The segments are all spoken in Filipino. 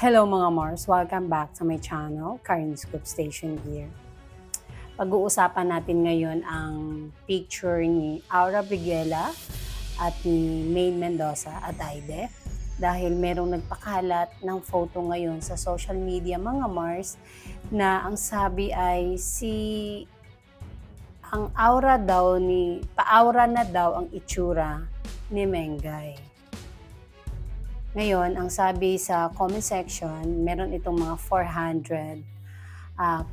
Hello mga Mars! Welcome back to my channel, Karin Scoop Station here. Pag-uusapan natin ngayon ang picture ni Aura Briguela at ni Maine Mendoza at Aide dahil merong nagpakalat ng photo ngayon sa social media mga Mars na ang sabi ay ang aura daw pa-aura na daw ang itsura ni Mengay. Ngayon, ang sabi sa comment section, meron itong mga 400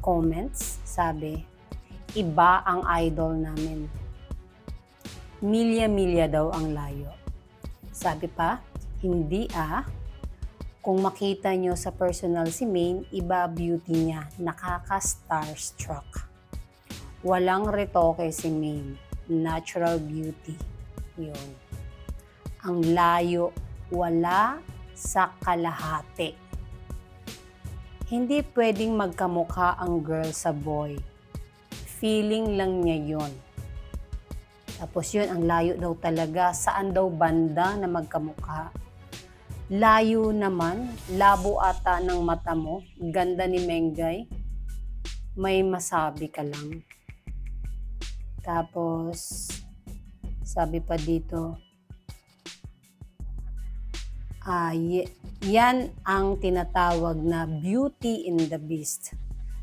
comments. Sabi, iba ang idol namin. Milya-milya daw ang layo. Sabi pa, hindi Kung makita nyo sa personal si Maine, iba beauty niya. Nakaka-starstruck. Walang retoke si Maine. Natural beauty. Yun. Ang layo. Wala sa kalahati. Hindi pwedeng magkamukha ang girl sa boy. Feeling lang niya yun. Tapos yun, ang layo daw talaga. Saan daw banda na magkamukha? Layo naman, labo ata ng mata mo. Ganda ni Mengay. May masabi ka lang. Tapos, sabi pa dito, yan ang tinatawag na beauty in the beast.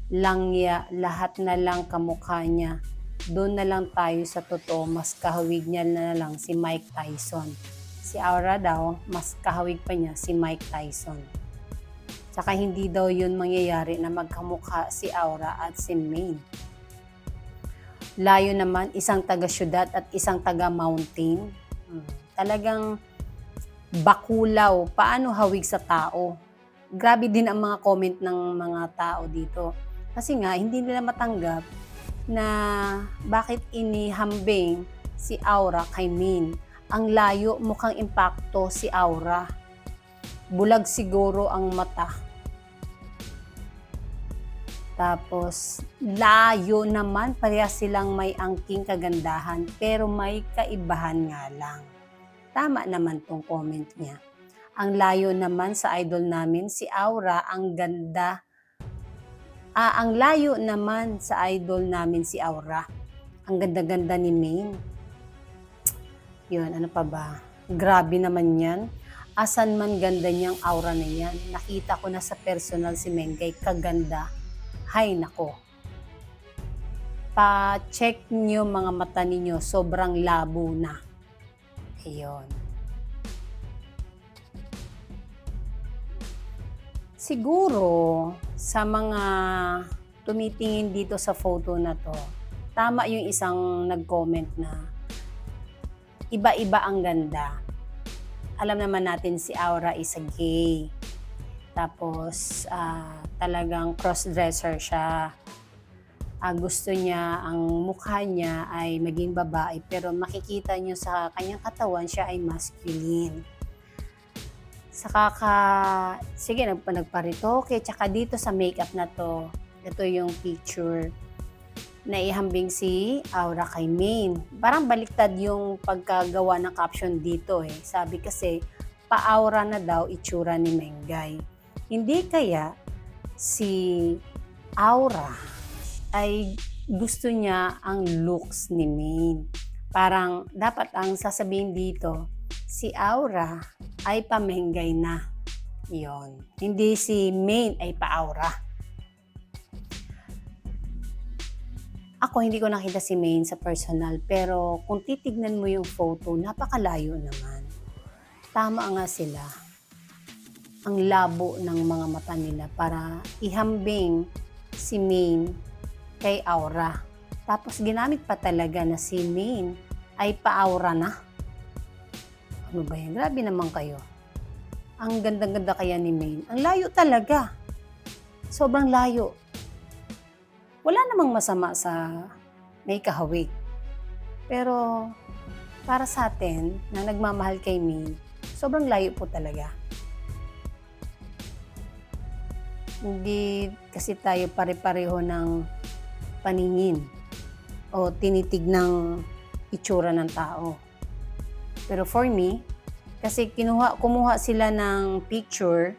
Langya, lahat na lang kamukha niya. Doon na lang tayo sa totoo, mas kahawig niya na lang si Mike Tyson. Si Aura daw, mas kahawig pa niya si Mike Tyson. Saka hindi daw yun mangyayari na magkamukha si Aura at si Maine. Layo naman, isang taga-syudad at isang taga-mountain. Talagang bakulaw, paano hawig sa tao? Grabe din ang mga comment ng mga tao dito. Kasi nga, hindi nila matanggap na bakit inihambing si Aura kay Maine. Ang layo, mukhang impacto si Aura. Bulag siguro ang mata. Tapos, layo naman, parehas silang may angking kagandahan, pero may kaibahan nga lang. Tama naman tong comment niya. Ang layo naman sa idol namin, si Aura, ang ganda. Ang layo naman sa idol namin, si Aura. Ang ganda-ganda ni Maine. Yun, ano pa ba? Grabe naman yan. Asan man ganda niyang aura na yan. Nakita ko na sa personal si Mengay, kaganda. Hay nako. Pa-check niyo mga mata ninyo, sobrang labo na. Ayun. Siguro, sa mga tumitingin dito sa photo na to, tama yung isang nag-comment na iba-iba ang ganda. Alam naman natin si Aura is a gay. Tapos, talagang cross-dresser siya. Gusto niya, ang mukha niya ay maging babae, pero makikita niyo sa kanyang katawan siya ay masculine. Sige, nagparitoke, tsaka dito sa makeup na to, ito yung picture na ihambing si Aura kay Maine. Parang baliktad yung pagkagawa ng caption dito eh. Sabi kasi, pa-aura na daw itsura ni Mengay. Hindi kaya si Aura ay gusto niya ang looks ni Maine. Parang dapat ang sasabihin dito, si Aura ay pa-Mengay na. Yon. Hindi si Maine ay pa-Aura. Ako hindi ko nakita si Maine sa personal, pero kung titignan mo yung photo, napakalayo naman. Tama nga sila. Ang labo ng mga mata nila para ihambing si Maine kay Aura. Tapos ginamit pa talaga na si Maine ay pa-Aura na. Ano ba yan? Grabe naman kayo. Ang ganda-ganda kaya ni Maine. Ang layo talaga. Sobrang layo. Wala namang masama sa may kahawig. Pero para sa atin na nagmamahal kay Maine, sobrang layo po talaga. Hindi kasi tayo pare-pareho ng paningin o tinitig ng itsura ng tao. Pero for me, kasi kumuha sila ng picture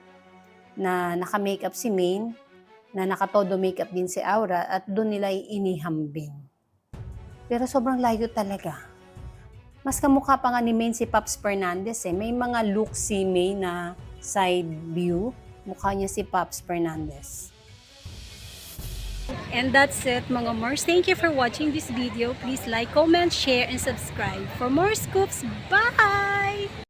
na naka-makeup si Maine, na nakatodo makeup din si Aura at doon nila inihambing. Pero sobrang layo talaga. Mas kamukha pa nga ni Maine si Pops Fernandez eh. May mga look si Maine na side view. Mukha niya si Pops Fernandez. And that's it mga Mars. Thank you for watching this video. Please like, comment, share, and subscribe for more scoops. Bye!